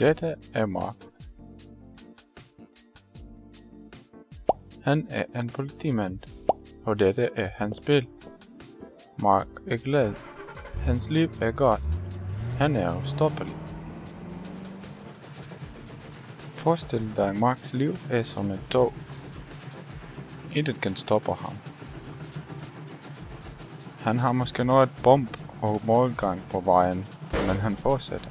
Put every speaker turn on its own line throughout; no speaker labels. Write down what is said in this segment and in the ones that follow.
Dette er Mark. Han er en politimand, og dette er hans bil. Mark er glad. Hans liv er godt. Han er ustoppelig. Forestil dig, Marks liv er som et tog. Intet kan stoppe ham. Han har måske noget bump og målgang på vejen, men han fortsætter.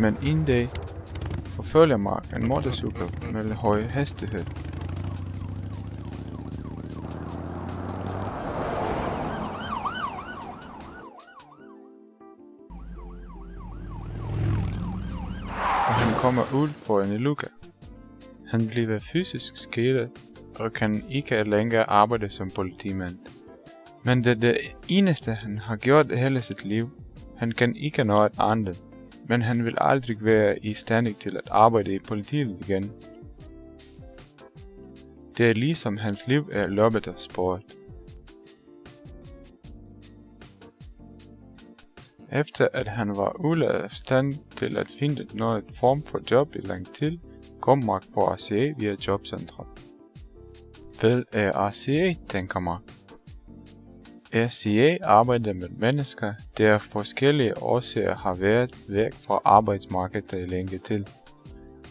Men en dag forfølger Mark en motorcykel med høj hastighed. Og han kommer ud på en lukke. Han bliver fysisk skadet og kan ikke længere arbejde som politimand. Men det er det eneste han har gjort hele sit liv. Han kan ikke noget andet. Men han vil aldrig være i stand til at arbejde i politiet igen. Det er ligesom hans liv er løbet af sport. Efter at han var ude af stand til at finde noget form for job i lang tid, kom Mark på RCA via jobcentret. Hvad er RCA, tænker Mark? RCA arbejder med mennesker, der af forskellige årsager har været væk fra arbejdsmarkedet i længe tid.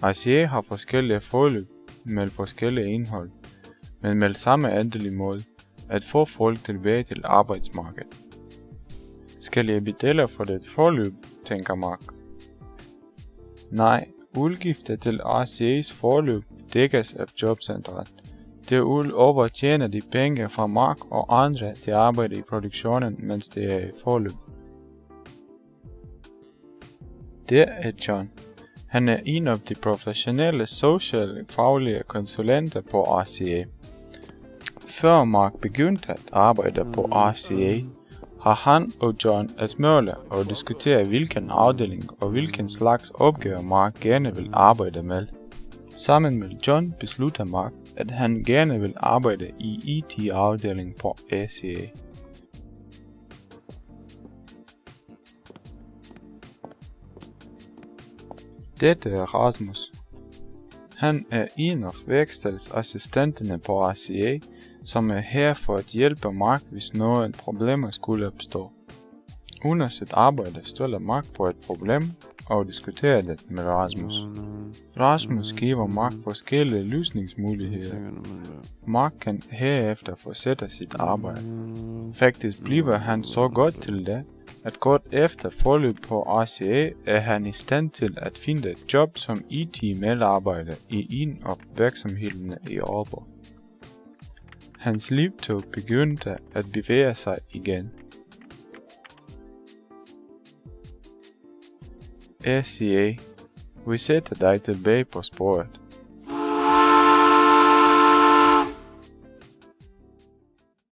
RCA har forskellige forløb med forskellige indhold, men med samme endelige mål, at få folk tilbage til arbejdsmarkedet. Skal jeg betale for det forløb, tænker Mark. Nej, udgifter til RCA's forløb dækkes af jobcentret. Derudover tjener de penge fra Mark og andre, der arbejder i produktionen, mens det er i forløb. Der er John. Han er en af de professionelle sociale faglige konsulenter på RCA. Før Mark begyndte at arbejde på RCA, har han og John at møde og diskutere hvilken afdeling og hvilken slags opgaver Mark gerne vil arbejde med. Sammen med John beslutter Mark, at han gerne vil arbejde i IT-afdelingen på RCA. Dette er Rasmus. Han er en af værkstedsassistenterne på RCA, som er her for at hjælpe Mark, hvis nogle problemer skulle opstå. Under sit arbejde støtter Mark på et problem og diskuterer det med Rasmus. Rasmus giver Mark forskellige løsningsmuligheder. Mark kan herefter fortsætte sit arbejde. Faktisk bliver han så godt til det, at kort efter forløb på RCA er han i stand til at finde et job som IT-medarbejder i en af virksomhederne i Aalborg. Hans livtog begyndte at bevæge sig igen. RCA, vi sætter dig tilbage på sporet.